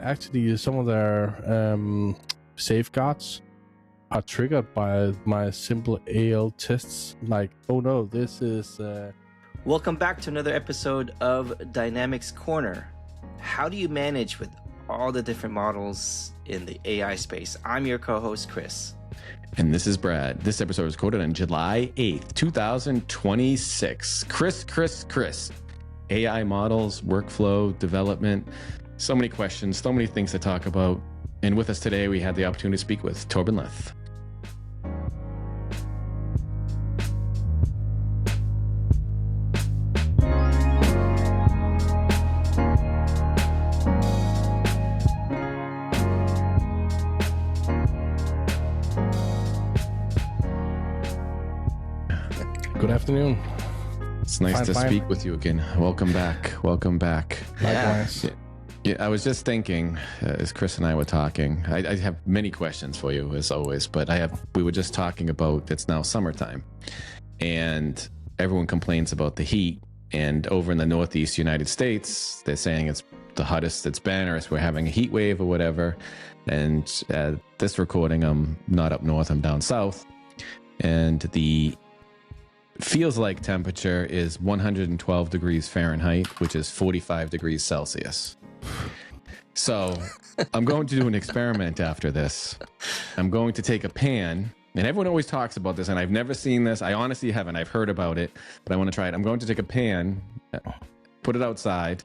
actually some of their safeguards are triggered by my simple AL tests. Like, oh no, this is... Welcome back to another episode of Dynamics Corner. How do you manage with all the different models in the AI space? I'm your co-host, Kris. And this is Brad. This episode was recorded on July 8th, 2026. Kris. AI models, workflow, development, so many questions, so many things to talk about. And with us today, we had the opportunity to speak with Torben Leth. Good afternoon. It's nice to speak with you again. Welcome back. Likewise. Yeah, I was just thinking, as Kris and I were talking, I have many questions for you as always, but we were just talking about it's now summertime and everyone complains about the heat, and over in the Northeast United States, they're saying it's the hottest it's been, or we're having a heat wave or whatever. And this recording, I'm not up north, I'm down south, and the feels like temperature is 112 degrees Fahrenheit, which is 45 degrees Celsius. So I'm going to do an experiment after this. I'm going to take a pan, and everyone always talks about this, and I've never seen this. I honestly haven't. I've heard about it, but I want to try it. I'm going to take a pan, put it outside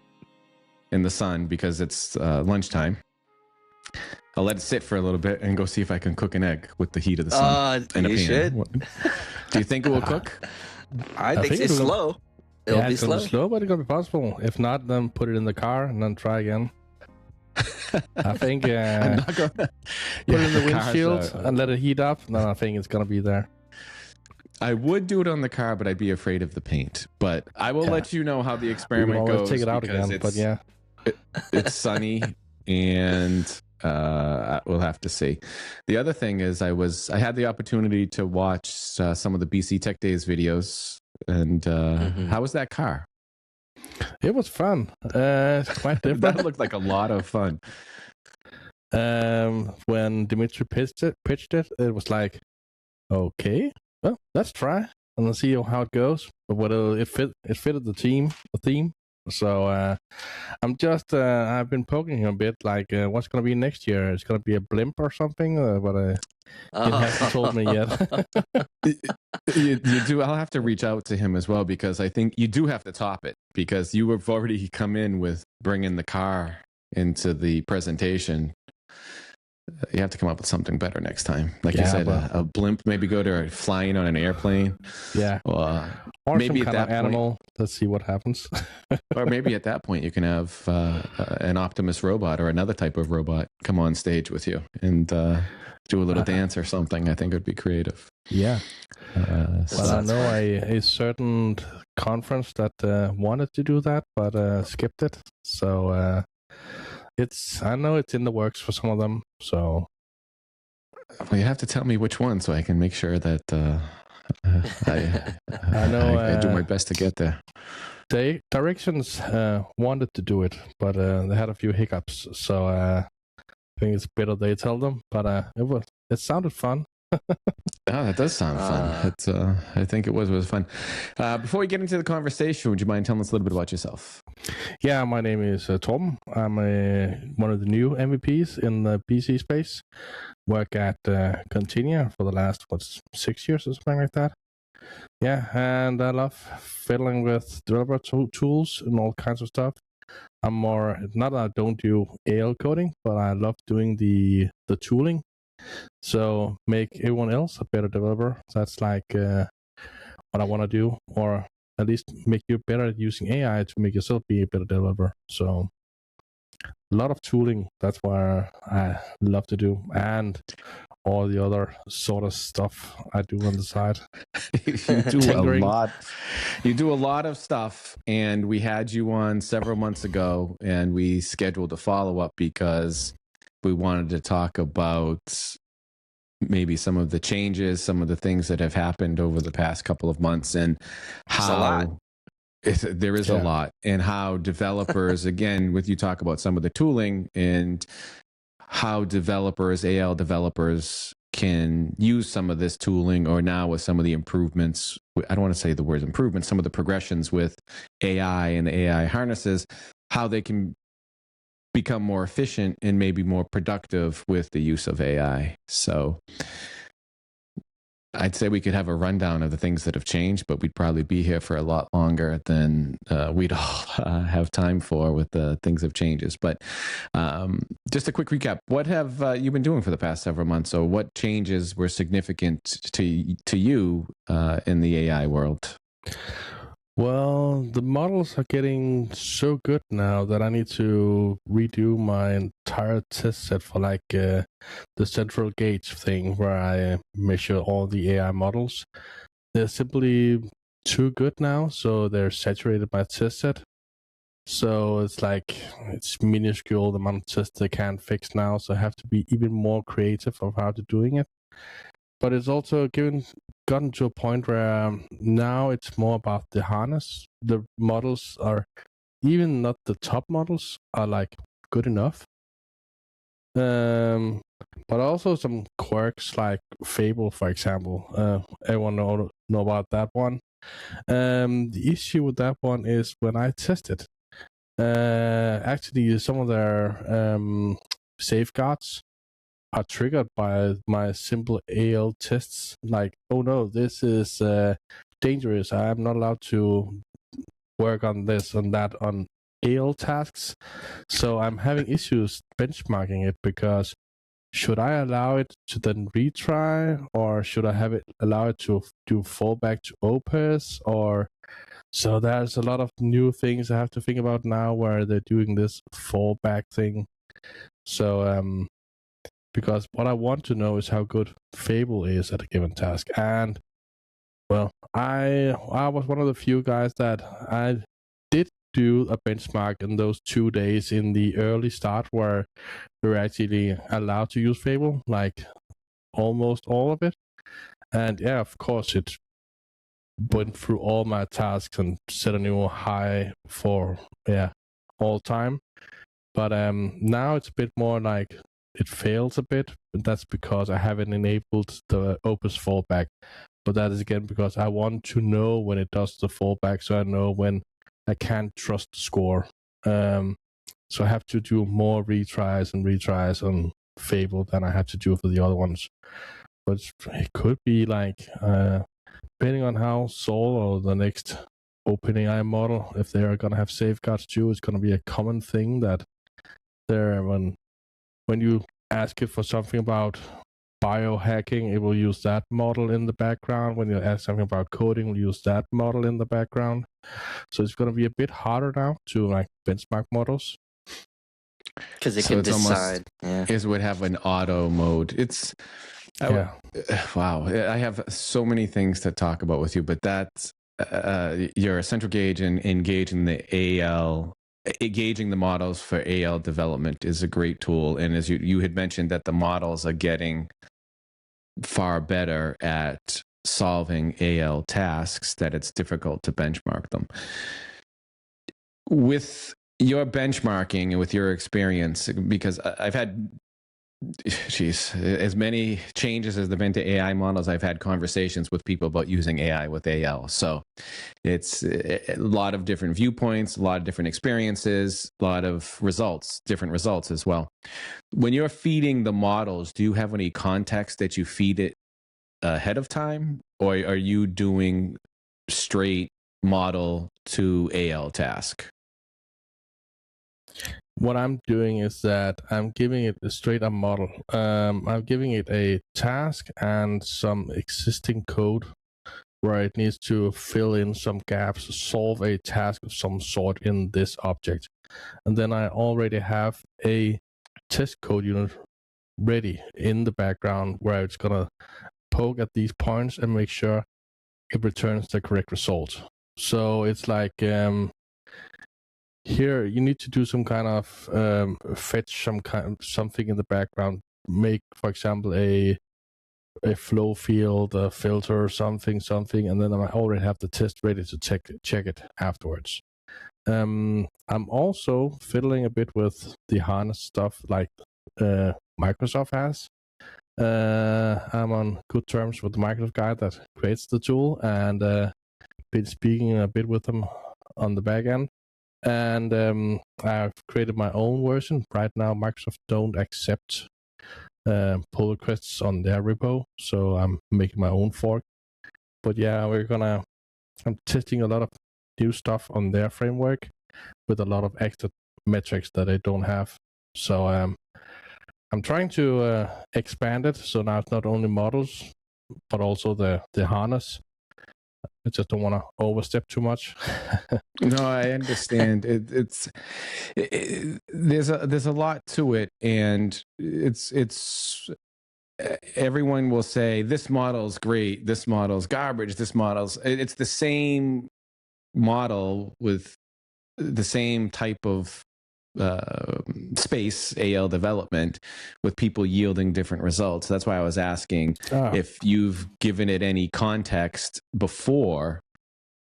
in the sun because it's lunchtime. I'll let it sit for a little bit and go see if I can cook an egg with the heat of the sun. You should. Do you think it will cook? I think it's slow. It'll be slow, but it's gonna be possible. If not, then put it in the car and then try again. I think put it in the windshield and let it heat up. Then I think it's gonna be there. I would do it on the car, but I'd be afraid of the paint. But I will let you know how the experiment goes. Take it out again, but yeah, it's sunny and. We'll have to see. The other thing is I had the opportunity to watch some of the BC Tech Days videos, and how was that car? It was fun. It's quite different. That looked like a lot of fun. When Dimitri pitched it, it was like, okay, well, let's try and let's see how it goes. But it fitted the theme. So I've been poking him a bit, like what's going to be next year? It's going to be a blimp or something, but he hasn't told me yet. you do. I'll have to reach out to him as well, because I think you do have to top it, because you have already come in with bringing the car into the presentation. You have to come up with something better next time. Like you said, a blimp, maybe go to flying on an airplane. Yeah. Or maybe some kind of animal. Let's see what happens. Or maybe at that point you can have an Optimus robot or another type of robot come on stage with you and do a little dance or something. I think it would be creative. Yeah. Well, I know a certain conference that wanted to do that, but skipped it. So I know it's in the works for some of them. So well, you have to tell me which one so I can make sure that I know I do my best to get there. Directions wanted to do it, but they had a few hiccups. So I think it's better they tell them. But it sounded fun. That does sound fun. I think it was fun. Before we get into the conversation, would you mind telling us a little bit about yourself? Yeah, my name is Torben. I'm one of the new MVPs in the PC space. Work at Continua for the last 6 years or something like that. Yeah, and I love fiddling with developer tools and all kinds of stuff. I'm more, not that I don't do AL coding, but I love doing the tooling. So make everyone else a better developer. That's like what I want to do, or at least make you better at using AI to make yourself be a better developer. So a lot of tooling. That's what I love to do, and all the other sort of stuff I do on the side. You do a lot. You do a lot of stuff, and we had you on several months ago, and we scheduled a follow-up because we wanted to talk about maybe some of the changes, some of the things that have happened over the past couple of months, and how There is a lot, and how developers, again, with you talk about some of the tooling and how developers, AL developers, can use some of this tooling, or now with some of the improvements, I don't want to say the word improvements, some of the progressions with AI and the AI harnesses, how they can become more efficient and maybe more productive with the use of AI. So I'd say we could have a rundown of the things that have changed, but we'd probably be here for a lot longer than we'd all have time for with the things of changes. But just a quick recap. What have you been doing for the past several months? Or what changes were significant to you in the AI world? Well, the models are getting so good now that I need to redo my entire test set for like the CentralGauge thing where I measure all the AI models. They're simply too good now, so they're saturated my test set. So it's minuscule the amount of tests they can't fix now, so I have to be even more creative of how to doing it. But it's also gotten to a point where now it's more about the harness. The models are, even not the top models, are like good enough. But also some quirks like Fable, for example. Everyone know about that one. The issue with that one is when I test it, actually some of their safeguards are triggered by my simple AL tests. Like, oh no, this is dangerous. I am not allowed to work on this and that on AL tasks. So I'm having issues benchmarking it, because should I allow it to then retry, or should I allow it to do fallback to Opus? Or so there's a lot of new things I have to think about now where they're doing this fallback thing. So because what I want to know is how good Fable is at a given task. And well, I was one of the few guys that I did do a benchmark in those 2 days in the early start where we were actually allowed to use Fable, like almost all of it. And yeah, of course, it went through all my tasks and set a new high for all time. But now it's a bit more like it fails a bit, but that's because I haven't enabled the Opus fallback. But that is again because I want to know when it does the fallback, so I know when I can't trust the score. So I have to do more retries on Fable than I have to do for the other ones. But it could be like, depending on how Sol or the next OpenAI model, if they are going to have safeguards too, it's going to be a common thing that there when you ask it for something about biohacking, it will use that model in the background. When you ask something about coding, it will use that model in the background. So it's going to be a bit harder now to like benchmark models. Because it can decide. It would have an auto mode. Wow. I have so many things to talk about with you, but that's your CentralGauge and engaging the models for AL development is a great tool. And as you had mentioned that the models are getting far better at solving AL tasks, that it's difficult to benchmark them. With your benchmarking and with your experience, because I've had as many changes as there have been to AI models, I've had conversations with people about using AI with AL. So it's a lot of different viewpoints, a lot of different experiences, a lot of different results as well. When you're feeding the models, do you have any context that you feed it ahead of time? Or are you doing straight model to AL task? What I'm doing is that I'm giving it a straight up model. I'm giving it a task and some existing code where it needs to fill in some gaps, solve a task of some sort in this object. And then I already have a test code unit ready in the background where it's going to poke at these points and make sure it returns the correct result. So it's like, here you need to do some kind of fetch something in the background, make, for example, a a flow field, a filter, something, and then I already have the test ready to check it afterwards. I'm also fiddling a bit with the harness stuff like Microsoft has. I'm on good terms with the Microsoft guy that creates the tool, and been speaking a bit with them on the back end. And I've created my own version. Right now, Microsoft don't accept pull requests on their repo, so I'm making my own fork. But yeah, I'm testing a lot of new stuff on their framework with a lot of extra metrics that I don't have. So I'm trying to expand it, so now it's not only models, but also the harness. I just don't want to overstep too much. No, I understand. There's a lot to it, and it's everyone will say this model's great, this model's garbage, it's the same model with the same type of space AL development with people yielding different results. That's why I was asking if you've given it any context before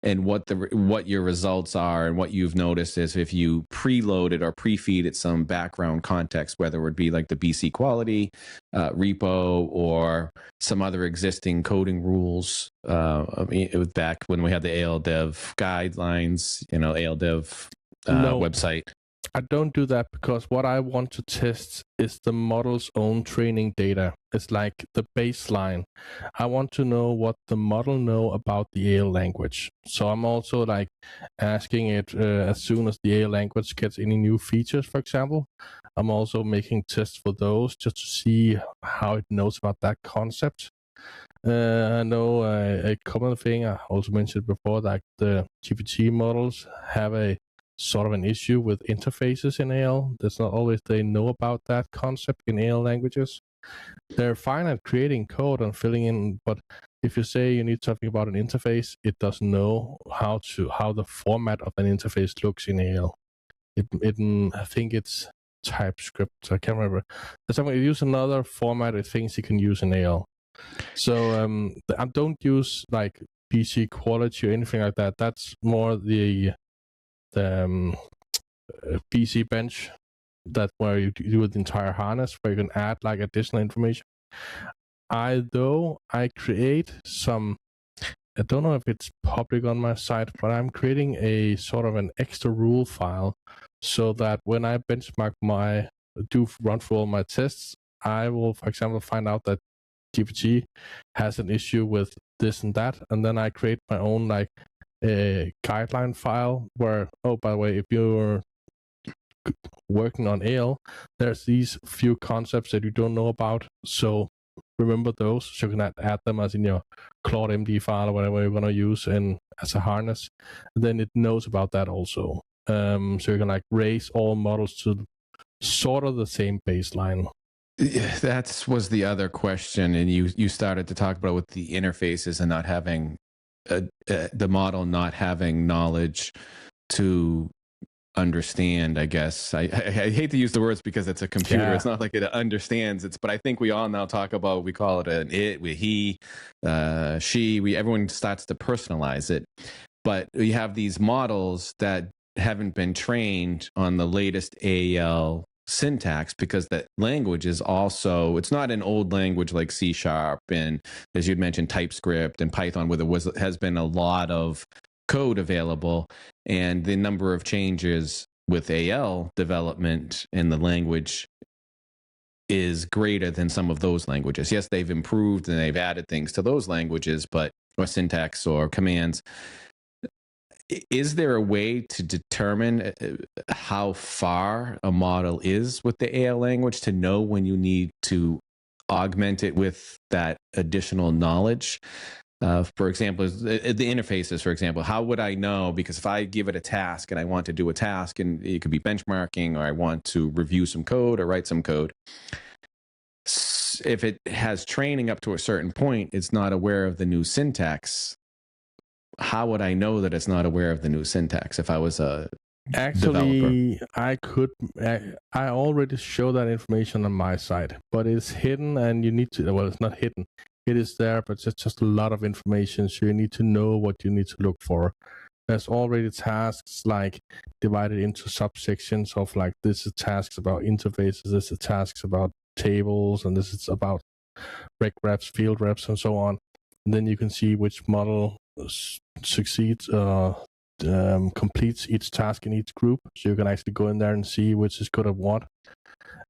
and what your results are, and what you've noticed is if you preloaded or pre-feed it some background context, whether it would be like the BC quality repo or some other existing coding rules. I mean, it was back when we had the AL Dev guidelines, AL Dev website. I don't do that because what I want to test is the model's own training data. It's like the baseline. I want to know what the model know about the AL language. So I'm also like asking it as soon as the AL language gets any new features, for example. I'm also making tests for those just to see how it knows about that concept. I know a common thing I also mentioned before, like the GPT models have a sort of an issue with interfaces in AL. That's not always they know about that concept in AL languages. They're fine at creating code and filling in, but if you say you need something about an interface, it doesn't know how the format of an interface looks in AL. I think it's TypeScript. I can't remember. There's something, it use another format it thinks you can use in AL. So I don't use like BC quality or anything like that. That's more the BC bench, that where you do the entire harness, where you can add like additional information. I create some, I don't know if it's public on my site, but I'm creating a sort of an extra rule file so that when I benchmark run through all my tests, I will, for example, find out that GPT has an issue with this and that, and then I create my own like a guideline file where, oh, by the way, if you're working on AL, there's these few concepts that you don't know about, so remember those, so you can add them as in your Claude MD file or whatever you're going to use and as a harness. And then it knows about that also. So you can like raise all models to sort of the same baseline. That was the other question, and you started to talk about with the interfaces and not having the model not having knowledge to understand. I guess I hate to use the words because it's a computer. Yeah. It's not like it understands. But I think we all now talk about, we call it an it, he, she. Everyone starts to personalize it, but we have these models that haven't been trained on the latest AL syntax, because that language is also, it's not an old language like C# and, as you'd mentioned, TypeScript and Python, where there has been a lot of code available, and the number of changes with AL development in the language is greater than some of those languages. Yes, they've improved and they've added things to those languages, or syntax or commands. Is there a way to determine how far a model is with the AL language to know when you need to augment it with that additional knowledge? For example, the interfaces, for example, how would I know? Because if I give it a task and I want to do a task, and it could be benchmarking, or I want to review some code or write some code, if it has training up to a certain point, it's not aware of the new syntax. How would I know that it's not aware of the new syntax if I was a developer? I already show that information on my side, but it's hidden, and you need to, well, it's not hidden. it is there, but it's just a lot of information. So you need to know what you need to look for. There's already tasks like divided into subsections of like, this is tasks about interfaces, this is tasks about tables, and this is about rec reps, field reps, and so on. And then you can see which model succeeds, completes each task in each group. So you can actually go in there and see which is good at what.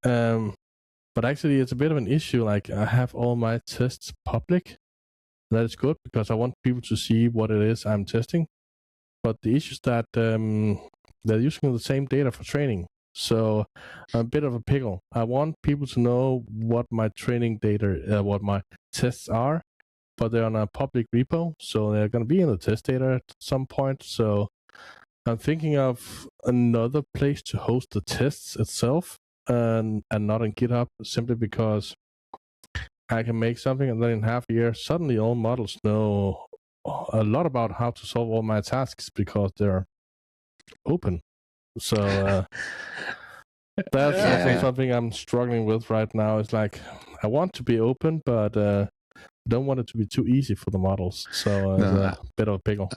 But actually, it's a bit of an issue. Like, I have all my tests public. That is good because I want people to see what it is I'm testing. But the issue is that they're using the same data for training. So I'm a bit of a pickle. I want people to know what my training data, what my tests are, but they're on a public repo. So they're going to be in the test data at some point. So I'm thinking of another place to host the tests itself and not on GitHub, simply because I can make something and then in half a year, suddenly all models know a lot about how to solve all my tasks because they're open. So that's also something I'm struggling with right now. It's like, I want to be open, but don't want it to be too easy for the models. So it's a bit of a pickle.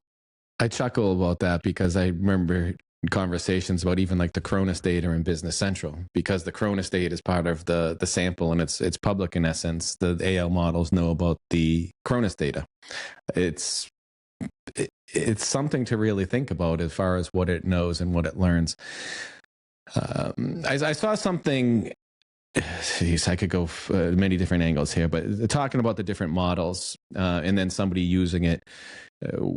I chuckle about that because I remember conversations about even like the Cronus data in Business Central, because the Cronus data is part of the sample and it's public in essence. The AL models know about the Cronus data. It's something to really think about as far as what it knows and what it learns. I saw something. Geez, I could go many different angles here, but talking about the different models and then somebody using it.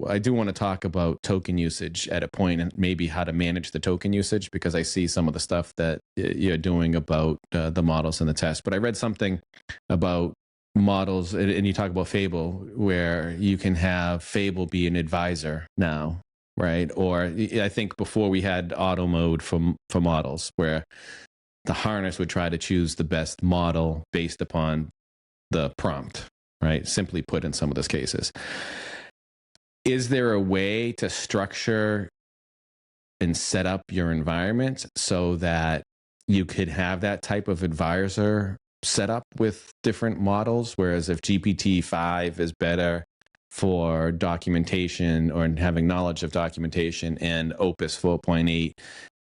I do want to talk about token usage at a point and maybe how to manage the token usage, because I see some of the stuff that you're doing about the models and the test. But I read something about models, and you talk about Fable, where you can have Fable be an advisor now, right? Or I think before we had auto mode for models, where the harness would try to choose the best model based upon the prompt, right? Simply put, in some of those cases. Is there a way to structure and set up your environment so that you could have that type of advisor set up with different models? Whereas if GPT-5 is better for documentation or having knowledge of documentation, and Opus 4.8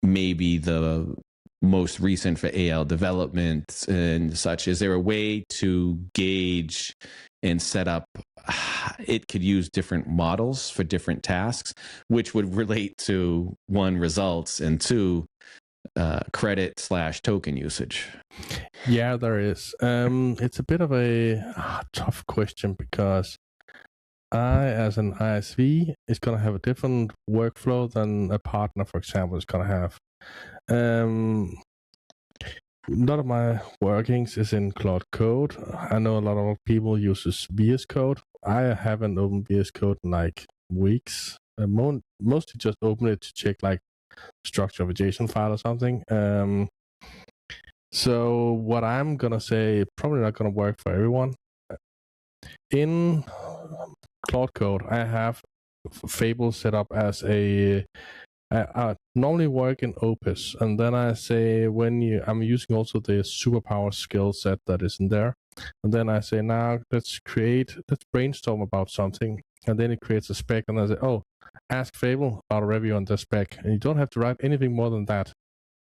maybe the most recent for AL development and such, is there a way to gauge and set up it could use different models for different tasks, which would relate to, one, results, and two, credit/token usage? Yeah, there is. It's a bit of a tough question, because I, as an ISV, is going to have a different workflow than a partner, for example, is going to have. None of my workings is in Cloud Code. I know a lot of people uses VS Code. I haven't opened VS Code in like weeks. Mostly just open it to check like structure of a JSON file or something. So what I'm gonna say, probably not gonna work for everyone. In Cloud Code, I have Fable set up as a. I normally work in Opus, and then I say I'm using also the superpower skill set that is in there, and then I say, now let's brainstorm about something, and then it creates a spec, and I say, ask Fable about a review on the spec, and you don't have to write anything more than that,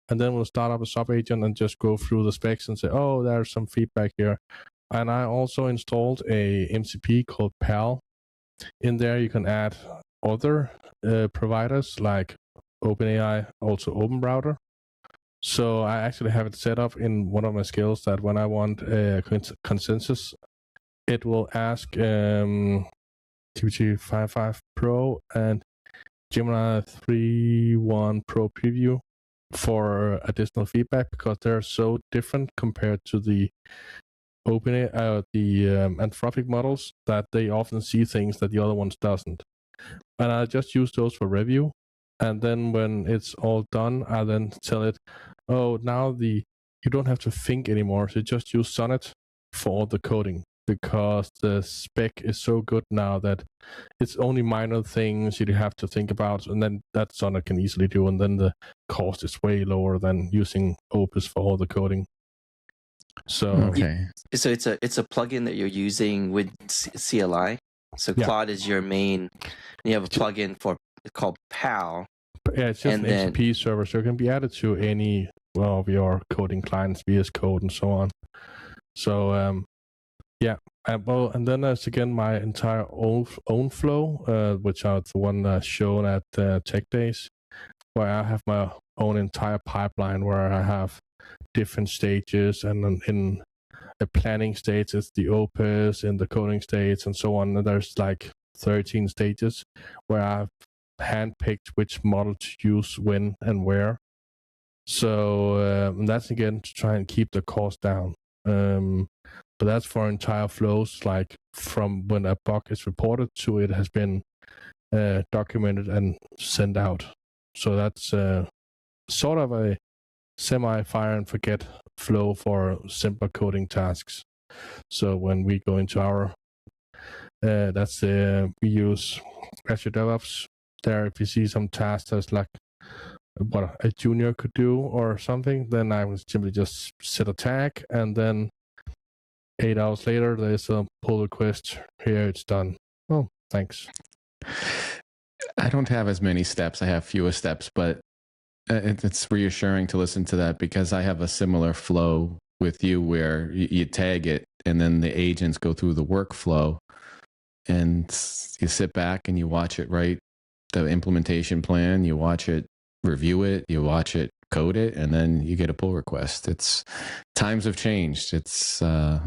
and then we'll start up a sub agent and just go through the specs and say, there's some feedback here, and I also installed a MCP called PAL. In there, you can add other providers like OpenAI, also OpenRouter. So I actually have it set up in one of my skills that when I want a consensus, it will ask GPT-5.5 Pro and Gemini 3.1 Pro Preview for additional feedback, because they're so different compared to the OpenAI, the Anthropic models, that they often see things that the other ones doesn't. And I just use those for review. And then when it's all done, I then tell it, now you don't have to think anymore. So just use Sonnet for all the coding, because the spec is so good now that it's only minor things you have to think about, and then that Sonnet can easily do. And then the cost is way lower than using Opus for all the coding. So Okay. So it's a plugin that you're using with CLI. So Yeah. Claude is your main. You have a plugin called PAL. yeah, it's just And an then- MCP server, so it can be added to any of your coding clients, VS Code, and so on. So well, and then there's again my entire own flow, which are the one shown at Tech Days, where I have my own entire pipeline where I have different stages, and then in the planning stage it's the Opus, in the coding stage, and so on. And there's like 13 stages where I've handpicked which model to use when and where. So that's again to try and keep the cost down. But that's for entire flows, like from when a bug is reported to it has been documented and sent out. So that's sort of a semi-fire and forget flow for simple coding tasks. So when we go into our, we use Azure DevOps. There, if you see some tasks that's like what a junior could do or something, then I will simply just set a tag, and then 8 hours later, there's a pull request. Here, it's done. Oh, thanks. I don't have as many steps. I have fewer steps, but it's reassuring to listen to that, because I have a similar flow with you where you tag it and then the agents go through the workflow, and you sit back and you watch it write the implementation plan, you watch it review it, you watch it code it, and then you get a pull request. Times have changed. It's a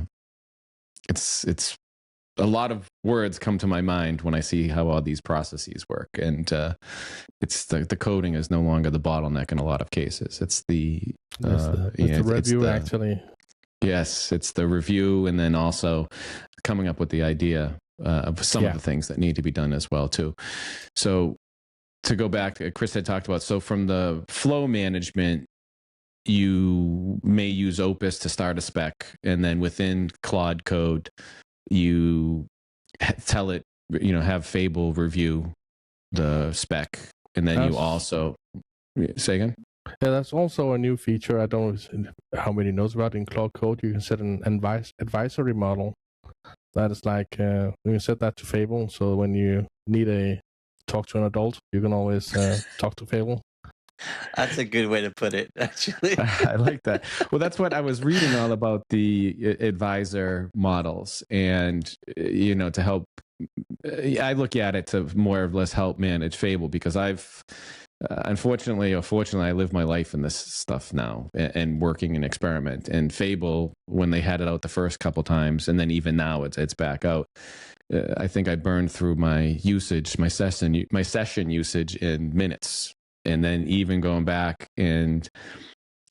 lot of words come to my mind when I see how all these processes work, and it's the coding is no longer the bottleneck in a lot of cases. It's the review, actually. Yes, it's the review, and then also coming up with the idea of some of the things that need to be done as well too. So to go back, Kris had talked about, so from the flow management, you may use Opus to start a spec, and then within Claude Code, you tell it, have Fable review the spec, and then you also say again. Yeah, that's also a new feature. I don't know how many knows about in Claude Code. You can set an advisory model. That is like you can set that to Fable. So when you need to talk to an adult, you can always talk to Fable. That's a good way to put it, actually. I like that. Well, that's what I was reading all about, the advisor models, and to help. I look at it to more or less help manage Fable, because I've unfortunately or fortunately, I live my life in this stuff now and working in experiment. And Fable, when they had it out the first couple times, and then even now it's back out, I think I burned through my usage, my session usage in minutes. And then even going back and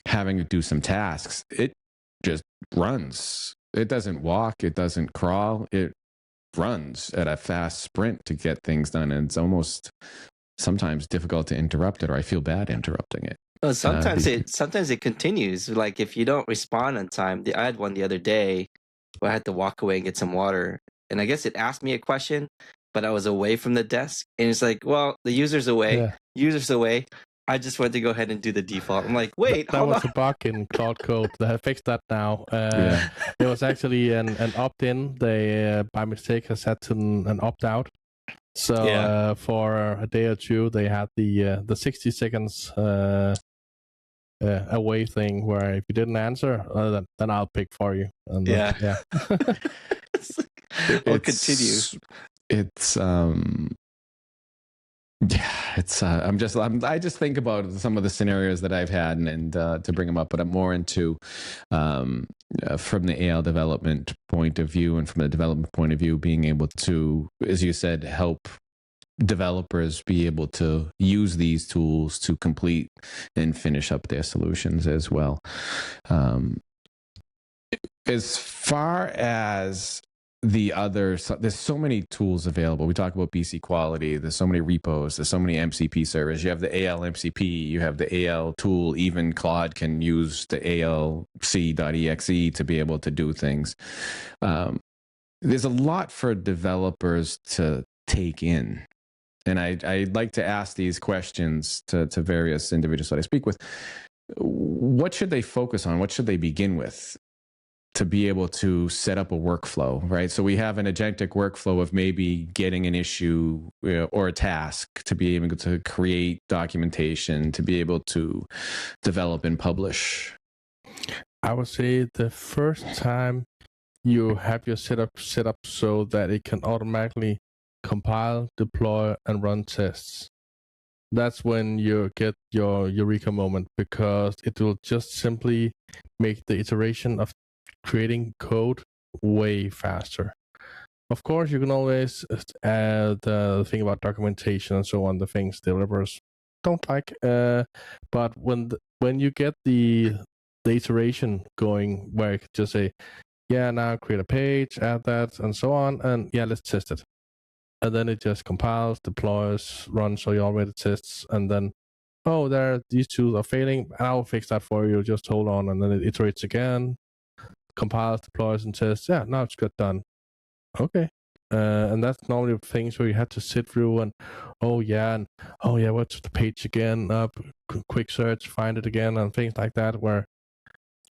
having to do some tasks, it just runs. It doesn't walk. It doesn't crawl. It runs at a fast sprint to get things done. And it's almost sometimes difficult to interrupt it, or I feel bad interrupting it. Well, sometimes it continues. Like if you don't respond on time. I had one the other day where I had to walk away and get some water. And I guess it asked me a question, but I was away from the desk. And it's like, well, the user's away. Yeah. User's away. I just went to go ahead and do the default. I'm like, wait, that was a bug in Claude Code. They have fixed that now. It was actually an opt-in. They, by mistake, has set to an opt-out. So for a day or two, they had the 60 seconds away thing, where if you didn't answer, then I'll pick for you. And We'll continue. I just think about some of the scenarios that I've had and to bring them up, but I'm more into from the AL development point of view, and from the development point of view, being able to, as you said, help developers be able to use these tools to complete and finish up their solutions as well. As far as there's so many tools available. We talk about BC Quality. There's so many repos. There's so many MCP servers. You have the AL MCP. You have the AL tool. Even Claude can use the ALC.exe to be able to do things. There's a lot for developers to take in. And I'd like to ask these questions to various individuals that I speak with. What should they focus on? What should they begin with? to be able to set up a workflow, right? So we have an agentic workflow of maybe getting an issue or a task, to be able to create documentation, to be able to develop and publish. I would say the first time you have your setup set up so that it can automatically compile, deploy, and run tests. That's when you get your Eureka moment, because it will just simply make the iteration of creating code way faster. Of course, you can always add the thing about documentation and so on, the things developers don't like. But when you get the iteration going, where you just say, yeah, now create a page, add that, and so on, and yeah, let's test it. And then it just compiles, deploys, runs all your automated tests, and then, oh, these two are failing. I'll fix that for you. Just hold on, and then it iterates again, compiles, deploys, and tests. Yeah, now it's got done. Okay. And that's normally things where you have to sit through and, what's the page again? Quick search, find it again, and things like that. Where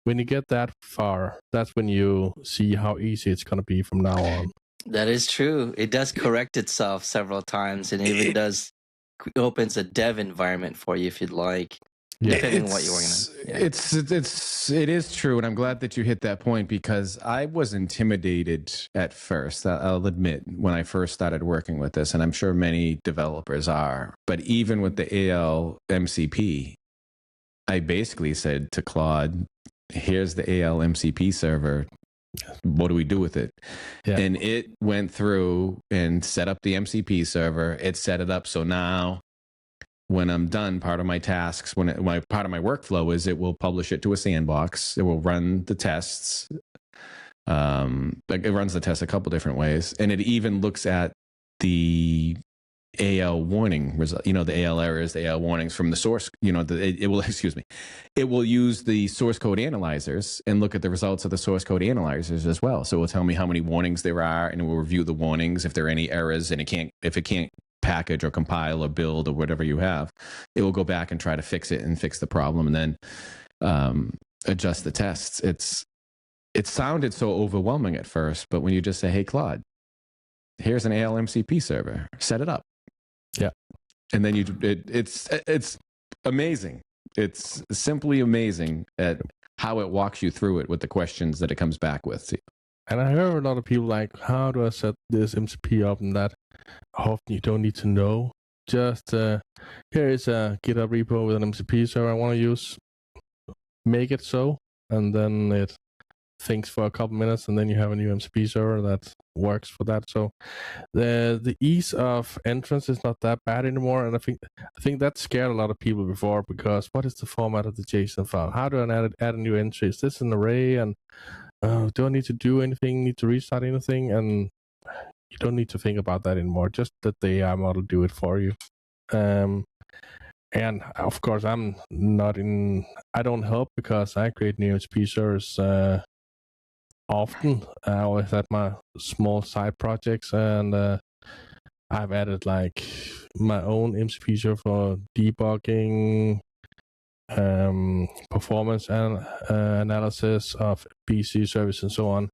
when you get that far, that's when you see how easy it's going to be from now on. That is true. It does correct itself several times, and even opens a dev environment for you if you'd like, depending on what you're working on. It is true, and I'm glad that you hit that point, because I was intimidated at first. I'll admit, when I first started working with this, and I'm sure many developers are. But even with the AL MCP, I basically said to Claude, "Here's the AL MCP server. What do we do with it?" Yeah. And it went through and set up the MCP server. It set it up so now when I'm done, part of my tasks, part of my workflow is it will publish it to a sandbox. It will run the tests. It runs the tests a couple different ways, and it even looks at the AL warning result, the AL errors, the AL warnings from the source, it will use the source code analyzers and look at the results of the source code analyzers as well. So it will tell me how many warnings there are, and it will review the warnings. If there are any errors, and if it can't package or compile or build or whatever you have, it will go back and try to fix it and fix the problem, and then adjust the tests. It sounded so overwhelming at first, but when you just say, "Hey, Claude, here's an AL MCP server, set it up." Yeah. And then it's amazing. It's simply amazing at how it walks you through it with the questions that it comes back with. And I hear a lot of people like, how do I set this MCP up and that? Often you don't need to know. Just here is a GitHub repo with an MCP server I want to use. Make it so, and then it thinks for a couple minutes, and then you have a new MCP server that works for that. So the ease of entrance is not that bad anymore, and I think that scared a lot of people before, because what is the format of the JSON file? How do I add a new entry? Is this an array? And do I need to do anything? Need to restart anything? And you don't need to think about that anymore. Just let the AI model do it for you. And of course, I don't help, because I create new MCP servers often. I always had my small side projects, and I've added like my own MCP server for debugging, performance and analysis of PC service and so on.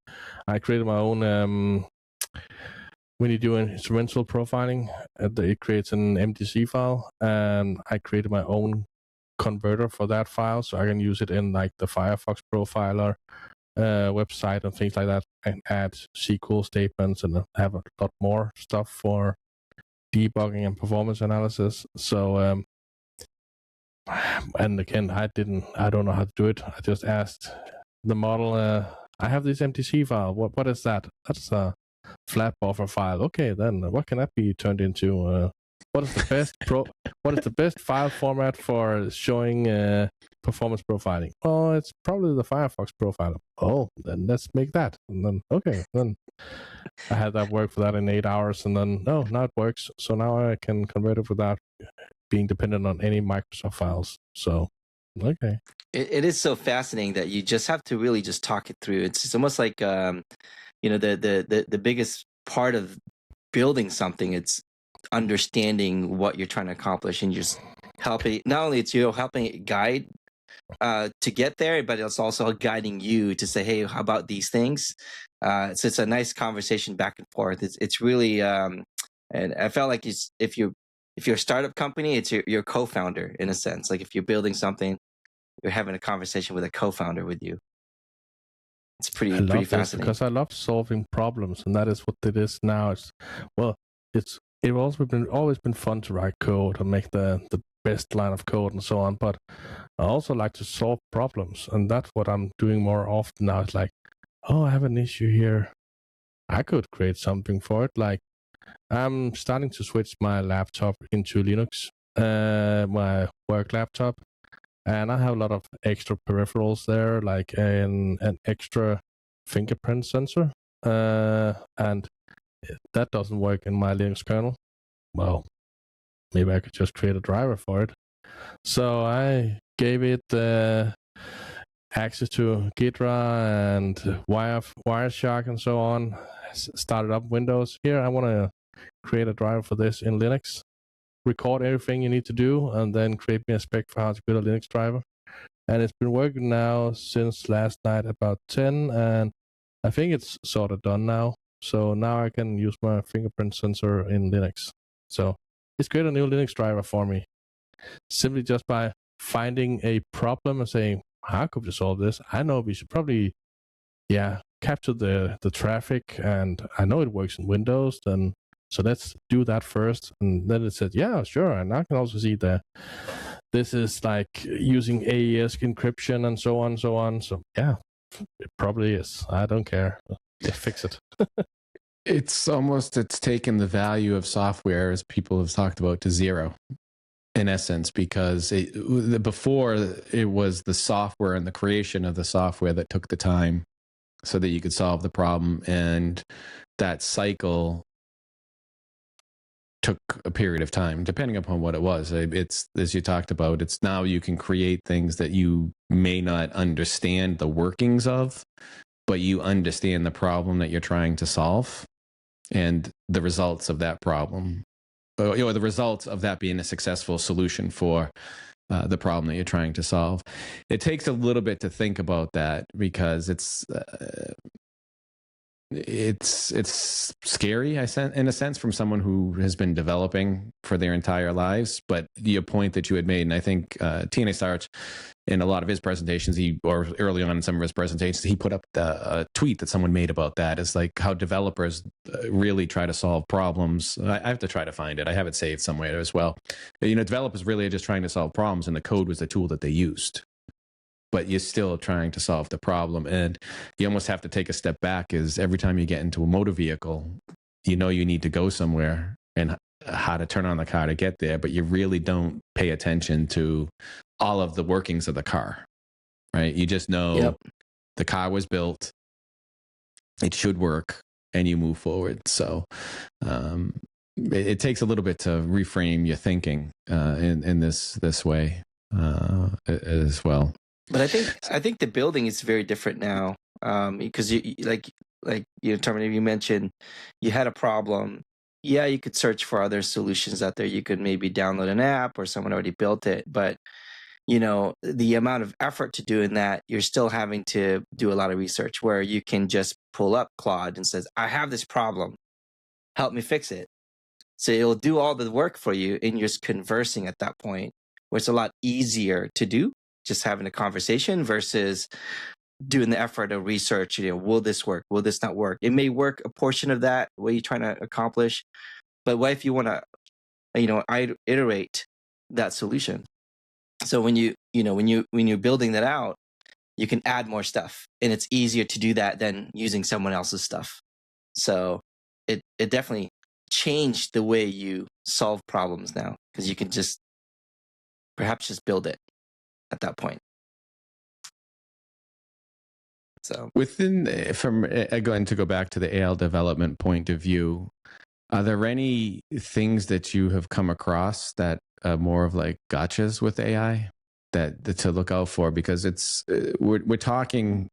I created my own. When you do an instrumental profiling, it creates an MDC file, and I created my own converter for that file, so I can use it in like the Firefox profiler website and things like that, and add SQL statements and have a lot more stuff for debugging and performance analysis. So and again, I don't know how to do it. I just asked the model, I have this MDC file, what is that? That's a flat buffer file. Okay, then what can that be turned into? What is the best file format for showing performance profiling? Oh, it's probably the Firefox profiler. Oh, then let's make that. And then then I had that work for that in 8 hours, and then now it works. So now I can convert it without being dependent on any Microsoft files. So okay. It is so fascinating that you just have to really just talk it through. It's almost like the biggest part of building something, it's understanding what you're trying to accomplish, and just helping. Not only it's helping it guide to get there, but it's also guiding you to say, hey, how about these things? So it's a nice conversation back and forth. It's really, and I felt like if you're a startup company, it's your co-founder in a sense. Like if you're building something, you're having a conversation with a co-founder with you. It's pretty fascinating because I love solving problems, and that is what it is now. It's always been fun to write code and make the best line of code and so on. But I also like to solve problems, and that's what I'm doing more often now. It's like, oh, I have an issue here. I could create something for it. Like I'm starting to switch my laptop into Linux, my work laptop. And I have a lot of extra peripherals there, like an extra fingerprint sensor. And that doesn't work in my Linux kernel. Well, maybe I could just create a driver for it. So I gave it access to Gitra and Wireshark and so on. Started up Windows. Here, I want to create a driver for this in Linux. Record everything you need to do, and then create me a spec for how to build a Linux driver. And it's been working now since last night about 10, and I think it's sort of done now. So now I can use my fingerprint sensor in Linux. So it's created a new Linux driver for me, simply just by finding a problem and saying, how could we solve this? I know we should probably, capture the traffic, and I know it works in Windows, then so let's do that first. And then it said, yeah, sure. And I can also see that this is like using AES encryption and so on, so on. So yeah, it probably is. I don't care. Just fix it. It's taken the value of software, as people have talked about, to zero, in essence, because before it was the software and the creation of the software that took the time so that you could solve the problem. And that cycle took a period of time, depending upon what it was. It's, as you talked about, it's now you can create things that you may not understand the workings of, but you understand the problem that you're trying to solve and the results of that problem, or the results of that being a successful solution for the problem that you're trying to solve. It takes a little bit to think about that, because it's scary, in a sense, from someone who has been developing for their entire lives. But the point that you had made, and I think TNA Starch, in a lot of his presentations, or early on in some of his presentations, he put up a tweet that someone made about that. Is like how developers really try to solve problems. I have to try to find it. I have it saved somewhere as well. Developers really are just trying to solve problems, and the code was the tool that they used. But you're still trying to solve the problem. And you almost have to take a step back, is every time you get into a motor vehicle, you need to go somewhere and how to turn on the car to get there, but you really don't pay attention to all of the workings of the car, right? You just know the car was built, it should work, and you move forward. So it takes a little bit to reframe your thinking in this way as well. But I think the building is very different now, because Torben, you mentioned you had a problem. Yeah, you could search for other solutions out there. You could maybe download an app, or someone already built it. But the amount of effort to doing that, you're still having to do a lot of research. Where you can just pull up Claude and says, "I have this problem, help me fix it." So it'll do all the work for you, and you're just conversing at that point, where it's a lot easier to do. Just having a conversation versus doing the effort of research. Will this work? Will this not work? It may work a portion of that, what you're trying to accomplish, but what if you want to, iterate that solution? So when you're building that out, you can add more stuff, and it's easier to do that than using someone else's stuff. So it definitely changed the way you solve problems now, because you can perhaps just build it at that point. So going to go back to the AL development point of view, are there any things that you have come across that are more of like gotchas with AI that to look out for? Because we're talking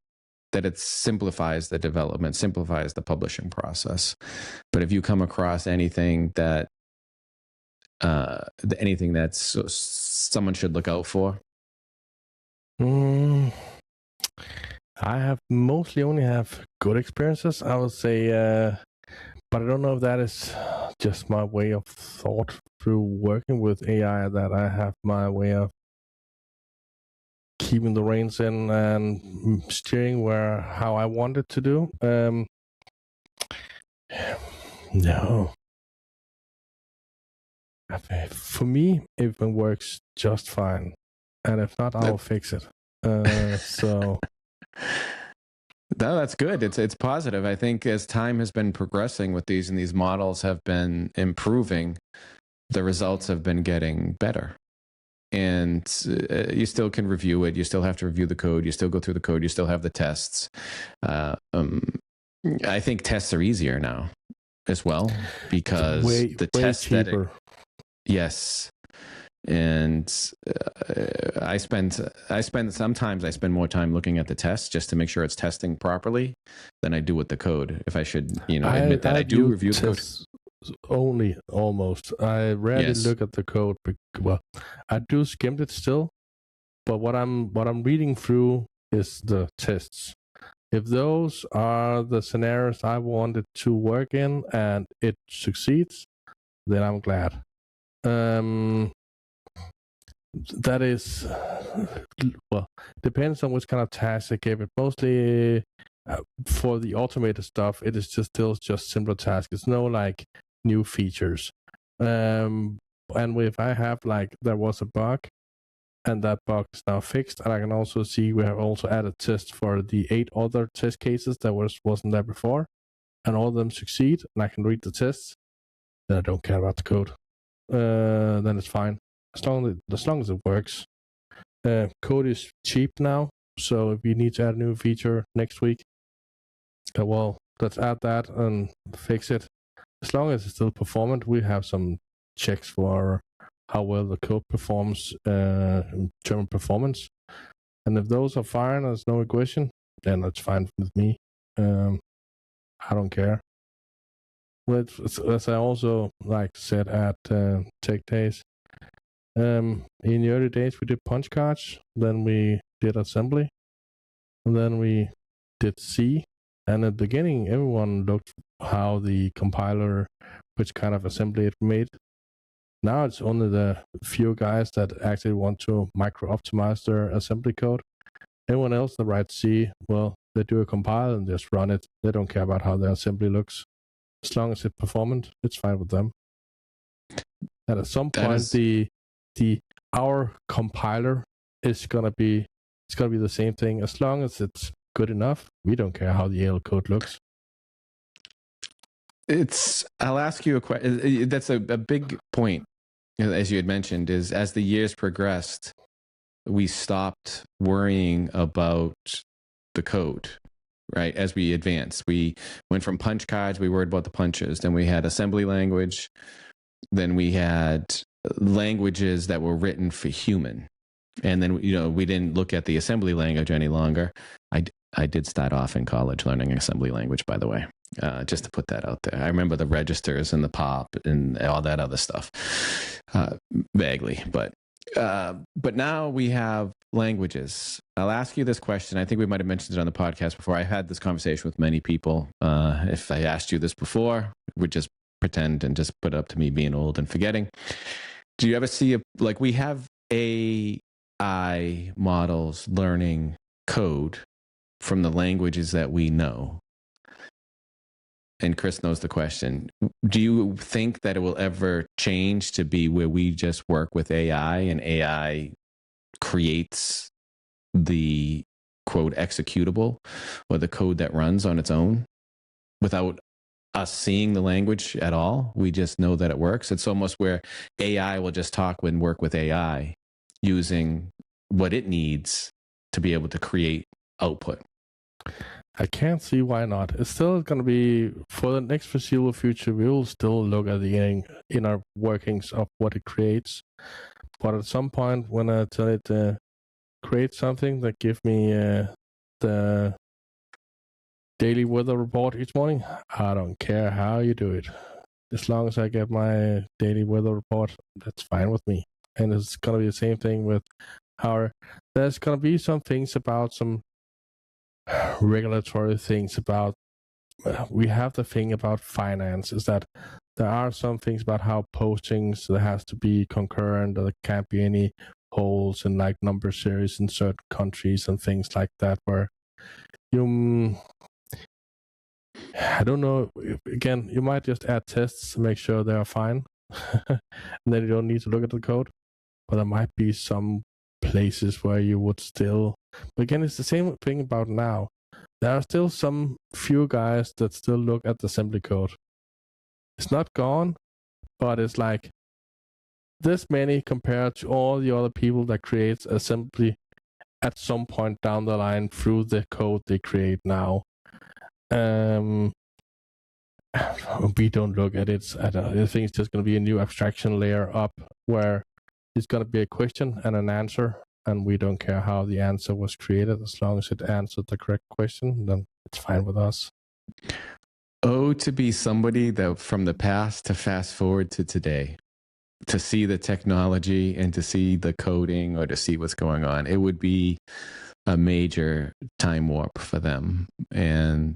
that it simplifies the development, simplifies the publishing process. But if you come across anything that someone should look out for? Mm, I have mostly only have good experiences, I would say, but I don't know if that is just my way of thought through working with AI, that I have my way of keeping the reins in and steering how I want it to do. No. For me, it works just fine. And if not, I'll fix it. So... No, that's good. It's positive. I think as time has been progressing with these and these models have been improving, the results have been getting better. And you still can review it. You still have to review the code. You still go through the code. You still have the tests. I think tests are easier now as well because the tests cheaper. Yes. And sometimes I spend more time looking at the tests just to make sure it's testing properly than I do with the code. If I should, admit that I do review the code. Only almost. I rarely look at the code. Well, I do skim it still, but what I'm reading through is the tests. If those are the scenarios I wanted to work in and it succeeds, then I'm glad. That is, well, depends on which kind of task I gave it. Mostly for the automated stuff, it is still just simpler tasks. It's no like new features. And if I have there was a bug and that bug is now fixed, and I can also see we have also added tests for the 8 other test cases that wasn't there before, and all of them succeed, and I can read the tests, then I don't care about the code. Then it's fine. As long as it works. Code is cheap now, so if you need to add a new feature next week, well, let's add that and fix it. As long as it's still performant, we have some checks for how well the code performs in terms of performance. And if those are fine, there's no regression, then that's fine with me. I don't care. But as I also said at Tech Days, in the early days we did punch cards, then we did assembly, and then we did C. And at the beginning, everyone looked how the compiler, which kind of assembly it made. Now it's only the few guys that actually want to micro-optimize their assembly code. Everyone else that writes C, well, they do a compile and just run it. They don't care about how their assembly looks. As long as it's performant, it's fine with them. And at some point, our compiler is gonna be the same thing. As long as it's good enough, we don't care how the AL code looks. I'll ask you a question. That's a big point, as you had mentioned, is as the years progressed, we stopped worrying about the code, right? As we advanced, we went from punch cards, we worried about the punches. Then we had assembly language. Then we had languages that were written for human. And then, we didn't look at the assembly language any longer. I did start off in college learning assembly language, by the way, just to put that out there. I remember the registers and the pop and all that other stuff, vaguely. But now we have languages. I'll ask you this question. I think we might have mentioned it on the podcast before. I had this conversation with many people. If I asked you this before, we'd just pretend and just put it up to me being old and forgetting. Do you ever see we have AI models learning code from the languages that we know? And Kris knows the question. Do you think that it will ever change to be where we just work with AI and AI creates the quote executable or the code that runs on its own without us seeing the language at all? We just know that it works. It's almost where AI will just talk and work with AI using what it needs to be able to create output. I can't see why not. It's still going to be, for the next foreseeable future, we will still look at the inner workings of what it creates. But at some point, when I tell it to create something that gives me the daily weather report each morning, I don't care how you do it. As long as I get my daily weather report, that's fine with me. And it's going to be the same thing with However, there's gonna be some things about some regulatory things about. We have the thing about finance is that there are some things about how postings there has to be concurrent, or there can't be any holes in like number series in certain countries and things like that. Where you, I don't know. Again, you might just add tests to make sure they are fine, and then you don't need to look at the code. But there might be some places where you would still. But again, it's the same thing about now. There are still some few guys that still look at the assembly code. It's not gone, but it's like this many compared to all the other people that create assembly at some point down the line through the code they create now. We don't look at it. I think it's just going to be a new abstraction layer up where it's going to be a question and an answer, and we don't care how the answer was created as long as it answered the correct question. Then it's fine with us. Oh, to be somebody that from the past to fast forward to today, to see the technology and to see the coding or to see what's going on, it would be a major time warp for them. And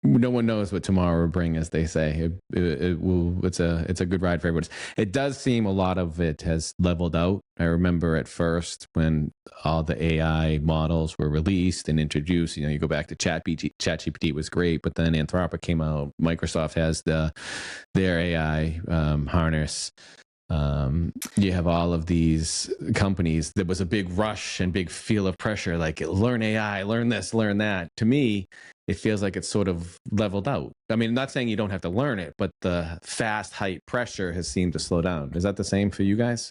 no one knows what tomorrow will bring, as they say. It's a good ride for everyone. It does seem a lot of it has leveled out. I remember at first when all the AI models were released and introduced, you go back to ChatGPT was great, but then Anthropic came out. Microsoft has their AI harness. You have all of these companies. There was a big rush and big feel of pressure, like learn AI, learn this, learn that. To me, it feels like it's sort of leveled out. I mean, I'm not saying you don't have to learn it, but the fast height pressure has seemed to slow down. Is that the same for you guys?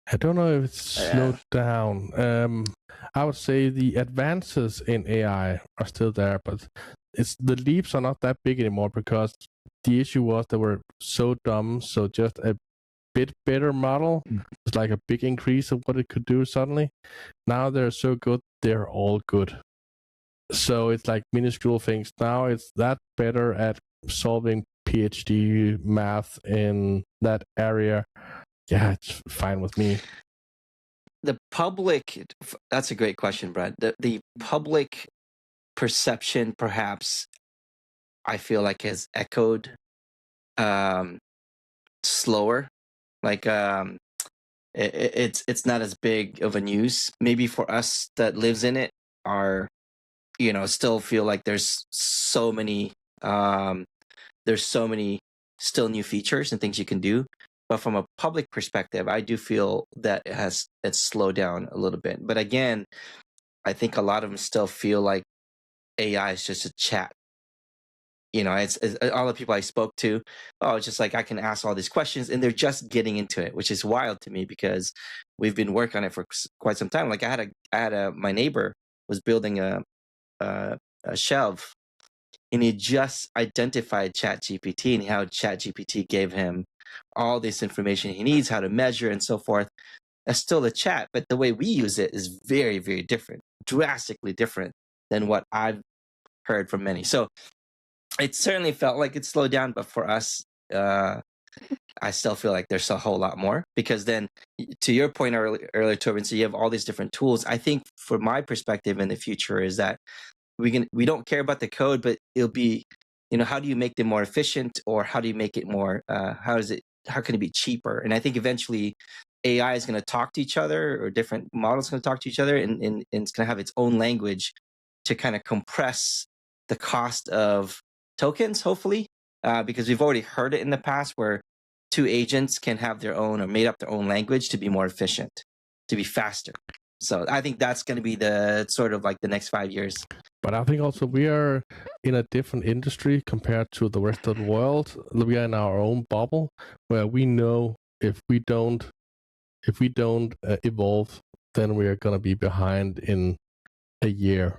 I don't know if it's slowed down. I would say the advances in AI are still there, but the leaps are not that big anymore because the issue was they were so dumb. So just a bit better model was like a big increase of what it could do suddenly. Now they're so good, they're all good. So it's like minuscule things. Now it's that better at solving PhD math in that area. Yeah, it's fine with me. The public, that's a great question, Brad. The public perception, perhaps, I feel like has echoed slower. Like it's not as big of a news. Maybe for us that lives in it are, still feel like there's so many still new features and things you can do. But from a public perspective, I do feel that it's slowed down a little bit. But again, I think a lot of them still feel like AI is just a chat. It's all the people I spoke to. Oh, it's just like I can ask all these questions, and they're just getting into it, which is wild to me because we've been working on it for quite some time. Like my neighbor was building a shelf, and he just identified ChatGPT and how ChatGPT gave him all this information he needs, how to measure and so forth. That's still a chat, but the way we use it is very, very different, drastically different than what I've heard from many. So it certainly felt like it slowed down, but for us, I still feel like there's a whole lot more, because then to your point earlier, Torben, so you have all these different tools. I think for my perspective in the future is that we don't care about the code, but it'll be, how do you make them more efficient, or how do you make it more, how can it be cheaper? And I think eventually AI is going to talk to each other, or different models going to talk to each other, and it's going to have its own language to kind of compress the cost of tokens, hopefully, because we've already heard it in the past where two agents can have their own or made up their own language to be more efficient, to be faster. So I think that's going to be the sort of like the next 5 years. But I think also we are in a different industry compared to the rest of the world. We are in our own bubble where we know if we don't evolve, then we are going to be behind in a year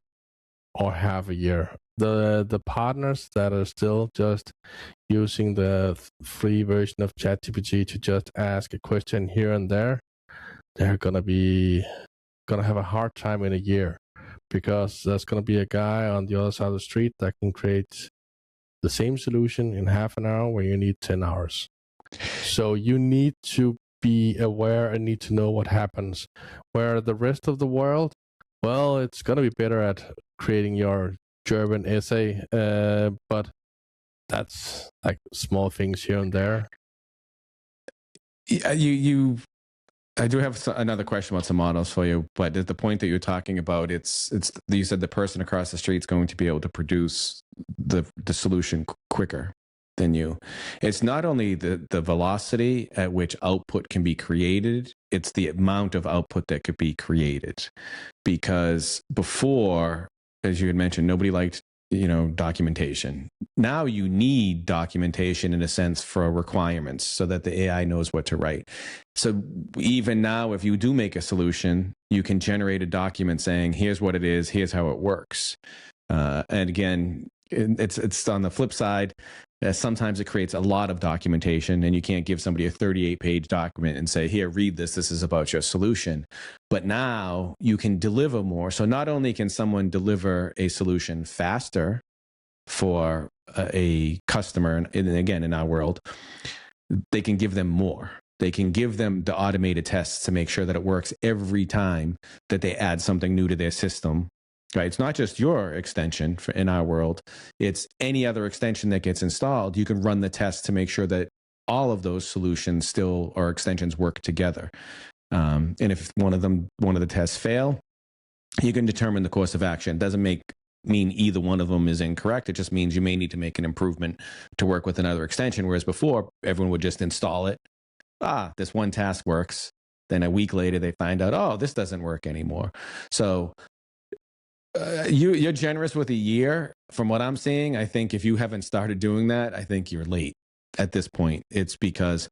or half a year. The partners that are still just using the free version of ChatGPT to just ask a question here and there, they're gonna have a hard time in a year, because there's gonna be a guy on the other side of the street that can create the same solution in half an hour where you need 10 hours. So you need to be aware and need to know what happens. Where the rest of the world, well, it's gonna be better at creating your German essay, but that's like small things here and there. I do have another question about some models for you, but at the point that you're talking about, it's you said the person across the street is going to be able to produce the solution quicker than you. It's not only the velocity at which output can be created, it's the amount of output that could be created. Because before, as you had mentioned, nobody liked documentation. Now you need documentation in a sense for requirements so that the AI knows what to write. So even now, if you do make a solution, you can generate a document saying, here's what it is, here's how it works. And again, it's on the flip side. Sometimes it creates a lot of documentation, and you can't give somebody a 38-page document and say, here, read this. This is about your solution. But now you can deliver more. So not only can someone deliver a solution faster for a customer, and again, in our world, they can give them more. They can give them the automated tests to make sure that it works every time that they add something new to their system. Right? It's not just your extension in our world. It's any other extension that gets installed. You can run the test to make sure that all of those solutions still or extensions work together. And if one of the tests fail, you can determine the course of action. It doesn't mean either one of them is incorrect. It just means you may need to make an improvement to work with another extension. Whereas before, everyone would just install it. This one task works. Then a week later, they find out, oh, this doesn't work anymore. So you're generous with a year. From what I'm seeing, I think if you haven't started doing that, I think you're late at this point. It's because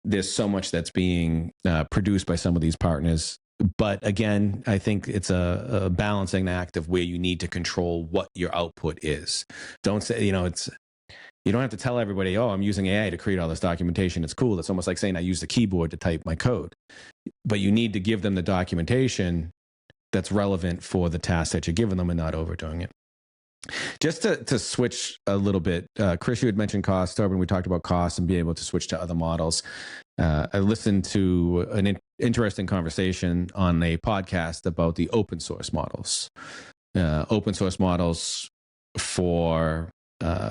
there's so much that's being produced by some of these partners. But again, I think it's a balancing act of where you need to control what your output is. Don't say, you don't have to tell everybody, oh, I'm using AI to create all this documentation. It's cool. It's almost like saying I use the keyboard to type my code. But you need to give them the documentation that's relevant for the task that you're giving them and not overdoing it. Just to switch a little bit, Kris, you had mentioned cost. Torben, we talked about cost and being able to switch to other models. I listened to an interesting conversation on a podcast about the open source models. Open source models for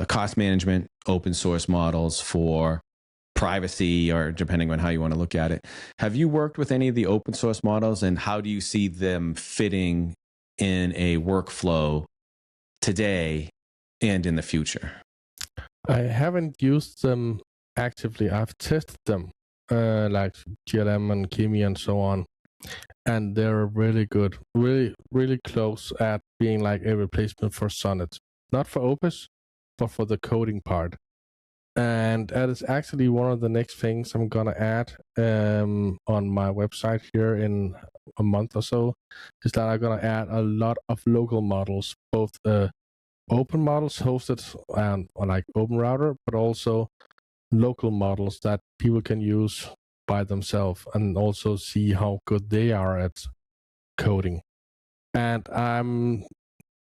cost management, open source models for privacy, or depending on how you want to look at it. Have you worked with any of the open source models, and how do you see them fitting in a workflow today and in the future? I haven't used them actively. I've tested them, like GLM and Kimi and so on, and they're really good, really, really close at being like a replacement for Sonnet. Not for Opus, but for the coding part. And that is actually one of the next things I'm gonna add on my website here in a month or so, is that I'm gonna add a lot of local models, both open models hosted on like Open Router, but also local models that people can use by themselves and also see how good they are at coding. And I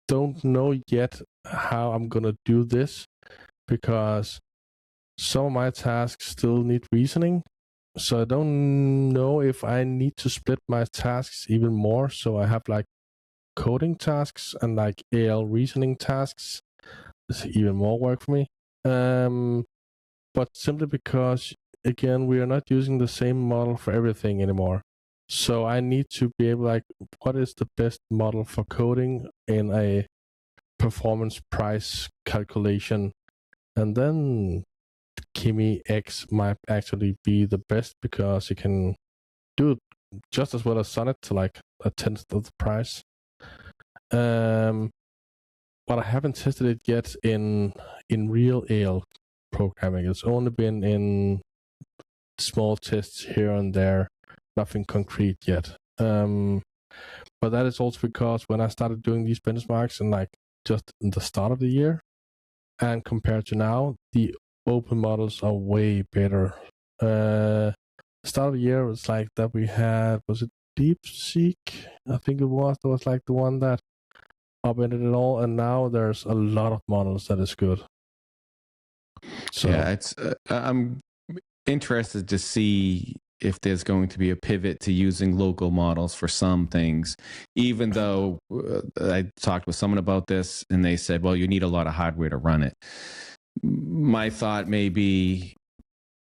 don't know yet how I'm gonna do this, because some of my tasks still need reasoning. So I don't know if I need to split my tasks even more. So I have like coding tasks and like AL reasoning tasks. It's even more work for me. But simply because, again, we are not using the same model for everything anymore. So I need to be able, like, what is the best model for coding in a performance price calculation? And then Kimi X might actually be the best, because you can do it just as well as Sonnet to like a tenth of the price. But I haven't tested it yet in real AL programming. It's only been in small tests here and there, nothing concrete yet. But that is also because when I started doing these benchmarks and like just in the start of the year, and compared to now, the open models are way better. Start of the year was like that we had, was it DeepSeek? I think it was. That was like the one that upended it all, and now there's a lot of models that is good. So yeah, interested to see if there's going to be a pivot to using local models for some things, even though I talked with someone about this and they said, well, you need a lot of hardware to run it. My thought may be,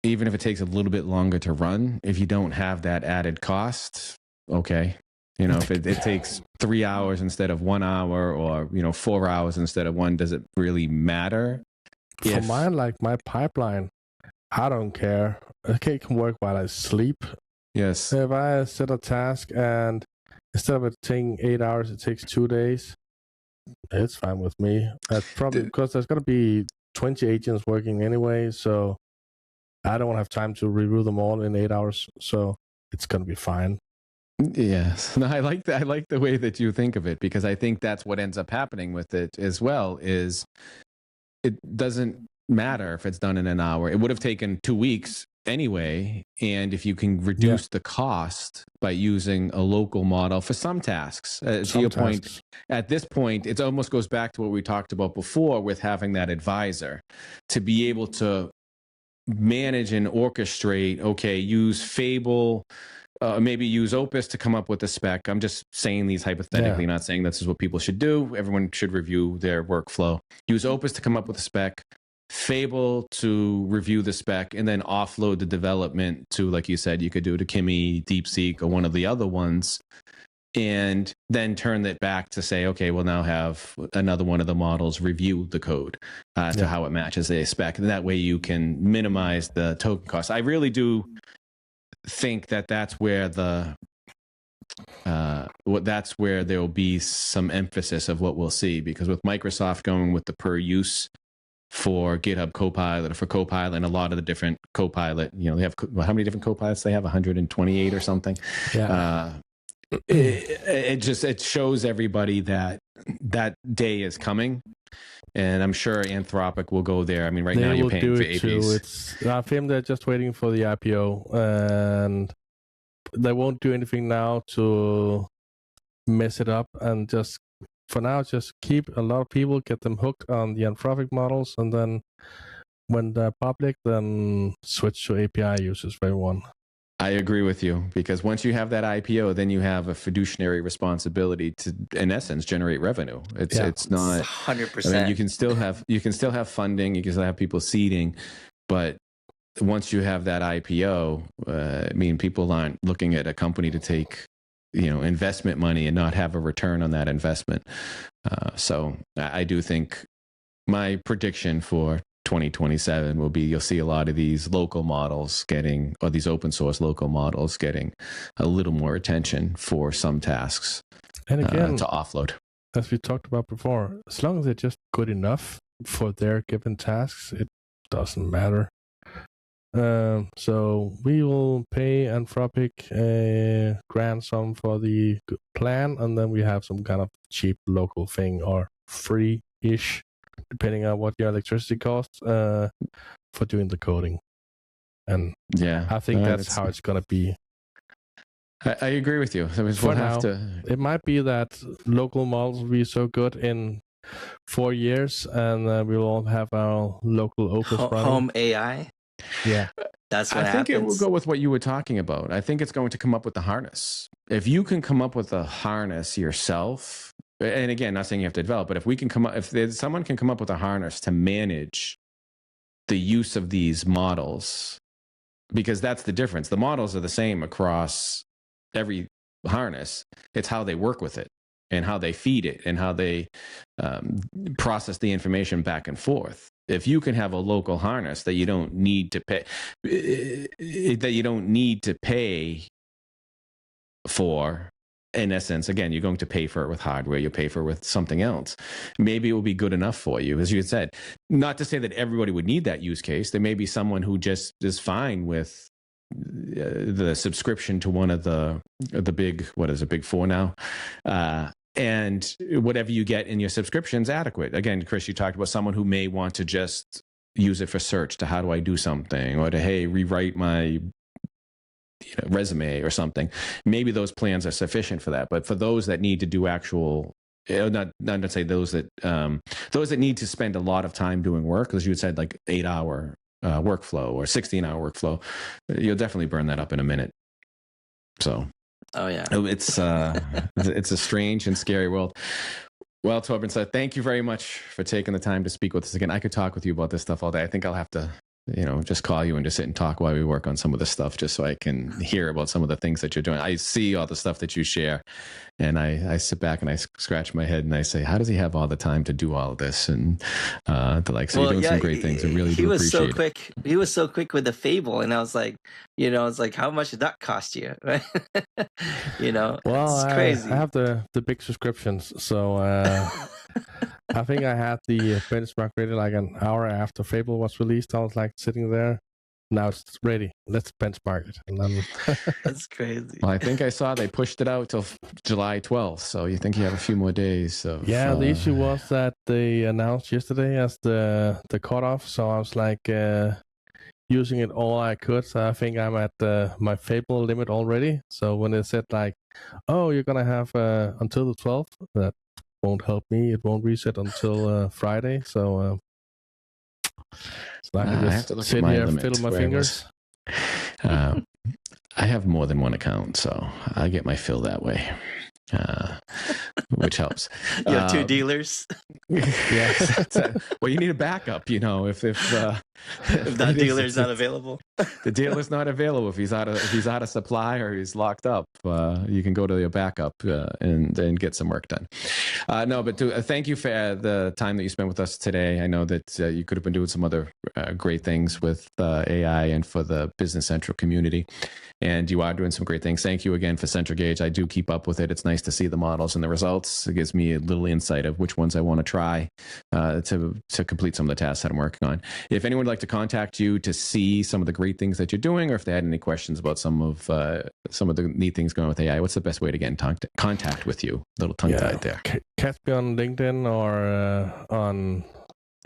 even if it takes a little bit longer to run, if you don't have that added cost, okay. You know, if it takes 3 hours instead of 1 hour, or, 4 hours instead of one, does it really matter? For mine, like my pipeline, I don't care. It can work while I sleep. Yes. If I set a task and instead of it taking 8 hours, it takes 2 days, it's fine with me. That's probably because there's going to be 20 agents working anyway, so I don't have time to review them all in 8 hours, so it's going to be fine. Yes. No, I like that. I like the way that you think of it, because I think that's what ends up happening with it as well, is it doesn't matter if it's done in an hour. It would have taken 2 weeks anyway. And if you can reduce the cost by using a local model for some tasks, to your point, at this point, it almost goes back to what we talked about before with having that advisor to be able to manage and orchestrate, okay, use Fable, maybe use Opus to come up with a spec. I'm just saying these hypothetically, not saying this is what people should do. Everyone should review their workflow. Use Opus to come up with a spec, Fable to review the spec, and then offload the development to, like you said, you could do to Kimi, DeepSeek, or one of the other ones, and then turn it back to say, okay, we'll now have another one of the models review the code to how it matches a spec. And that way you can minimize the token cost. I really do think that that's where that's where there will be some emphasis of what we'll see, because with Microsoft going with the per use for GitHub Copilot or for Copilot and a lot of the different Copilot, they have, how many different Copilots they have? 128 or something. It shows everybody that day is coming. And I'm sure Anthropic will go there. I mean, now you're paying for APs. It's Film, they're just waiting for the IPO, and they won't do anything now to mess it up. And just for now, just keep a lot of people, get them hooked on the Anthropic models, and then when they're public, then switch to API users for everyone. I agree with you, because once you have that IPO, then you have a fiduciary responsibility to, in essence, generate revenue. It's not 100%. I mean, you can still have funding, you can still have people seeding, but once you have that IPO, people aren't looking at a company to take investment money and not have a return on that investment. So I do think my prediction for 2027 will be, you'll see a lot of these local models or these open source local models getting a little more attention for some tasks, and again, to offload. As we talked about before, as long as they're just good enough for their given tasks, it doesn't matter. So we will pay Anthropic a grand sum for the plan, and then we have some kind of cheap local thing, or free-ish, depending on what your electricity costs, for doing the coding. And I think that's how it's going to be. I agree with you. It might be that local models will be so good in 4 years, and we will all have our local Opus running. Home AI? Yeah. That's what I think happens. it will go with what you were talking about. I think it's going to come up with the harness. If you can come up with a harness yourself, and again, not saying you have to develop, but if someone can come up with a harness to manage the use of these models, because that's the difference. The models are the same across every harness. It's how they work with it and how they feed it and how they process the information back and forth. If you can have a local harness that you don't need to pay, for, in essence, again, you're going to pay for it with hardware, you pay for it with something else. Maybe it will be good enough for you, as you had said. Not to say that everybody would need that use case. There may be someone who just is fine with the subscription to one of the big, what is it, big four now? And whatever you get in your subscription is adequate. Again, Kris, you talked about someone who may want to just use it for search to how do I do something, or to, hey, rewrite my resume or something. Maybe those plans are sufficient for that. But for those that need to do actual, not to say those that need to spend a lot of time doing work, as you had said, like 8 hour workflow or 16-hour workflow, you'll definitely burn that up in a minute. So, oh yeah, it's a strange and scary world. Well, Torben, so thank you very much for taking the time to speak with us again. I could talk with you about this stuff all day. I think I'll have to, just call you and just sit and talk while we work on some of this stuff, just so I can hear about some of the things that you're doing. I see all the stuff that you share, and I sit back and I scratch my head and I say, how does he have all the time to do all of this? And you're doing some great things. I really do appreciate it. He was so quick with the Fable, and I was like, it's like, how much did that cost you? Right? Well, it's crazy. I have the big subscriptions, so I think I had the benchmark ready like an hour after Fable was released. I was like sitting there. Now it's ready. Let's benchmark it. And then that's crazy. Well, I think I saw they pushed it out till July 12th. So you think you have a few more days. Yeah, the issue was that they announced yesterday as the cutoff. So I was like using it all I could. So I think I'm at my Fable limit already. So when they said like, oh, you're going to have until the 12th, that won't help me. It won't reset until Friday. So I have to sit here and fiddle my fingers. I have more than one account, so I get my fill that way, which helps. You have two dealers. Yeah. Well, you need a backup, if that dealer's not available. The dealer's not available. If he's out of supply or he's locked up, you can go to your backup and get some work done. Thank you for the time that you spent with us today. I know that you could have been doing some other great things with AI and for the Business Central community, and you are doing some great things. Thank you again for CentralGauge. I do keep up with it. It's nice to see the models and the results. It gives me a little insight of which ones I want to try to complete some of the tasks that I'm working on. If anyone would like to contact you to see some of the great things that you're doing, or if they had any questions about some of the neat things going on with AI, what's the best way to get in contact with you? A little tongue-tied there. Catch me on LinkedIn or on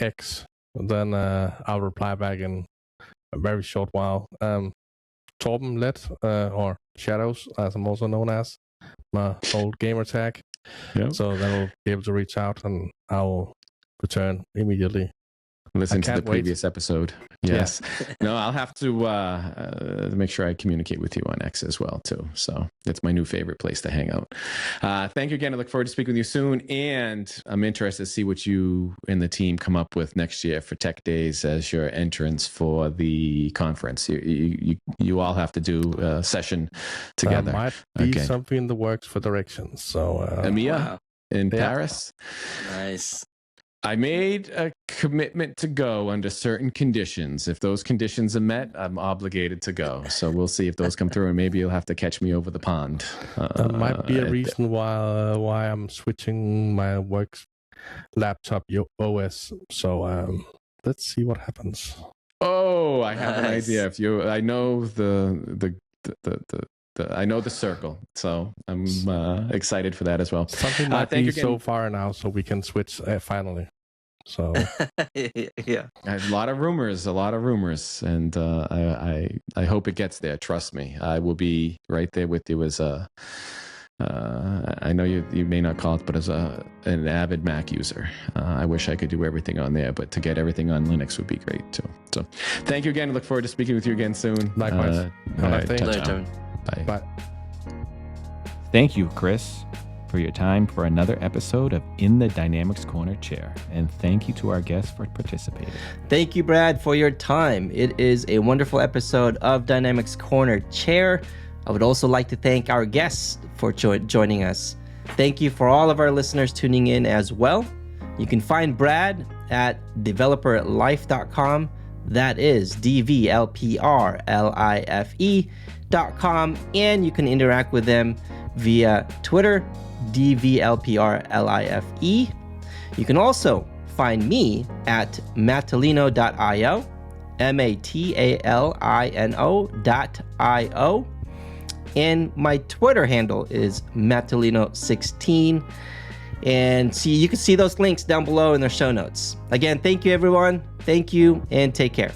X. Then I'll reply back in a very short while. Torben Leth, or Shadows, as I'm also known as, my old gamer tag. Yep. So they'll be able to reach out and I'll return immediately. Listen to the previous episode. Yes. Yeah. No, I'll have to make sure I communicate with you on X as well, too. So it's my new favorite place to hang out. Thank you again. I look forward to speaking with you soon. And I'm interested to see what you and the team come up with next year for Tech Days as your entrance for the conference. You all have to do a session together. There might be something in the works for directions. So EMEA in Paris. Nice. I made a commitment to go under certain conditions. If those conditions are met, I'm obligated to go. So we'll see if those come through, and maybe you'll have to catch me over the pond. That might be a reason why I'm switching my work laptop OS. So let's see what happens. Oh, I have an idea. I know I know the circle, so I'm excited for that as well. Something might be so far now, so we can switch finally. So yeah, a lot of rumors, and I hope it gets there. Trust me, I will be right there with you as a. I know you may not call it, but as an avid Mac user, I wish I could do everything on there, but to get everything on Linux would be great too. So, thank you again. I look forward to speaking with you again soon. Likewise. Bye. Thank you, Kris, for your time for another episode of In the Dynamics Corner Chair. And thank you to our guests for participating. Thank you, Brad, for your time. It is a wonderful episode of Dynamics Corner Chair. I would also like to thank our guests for joining us. Thank you for all of our listeners tuning in as well. You can find Brad at developerlife.com. That is DVLPRLIFE.com, and you can interact with them via Twitter, DVLPRLIFE. You can also find me at matalino.io, MATALINO.io, and my Twitter handle is matalino16. And you can see those links down below in the show notes. Again, thank you, everyone. Thank you, and take care.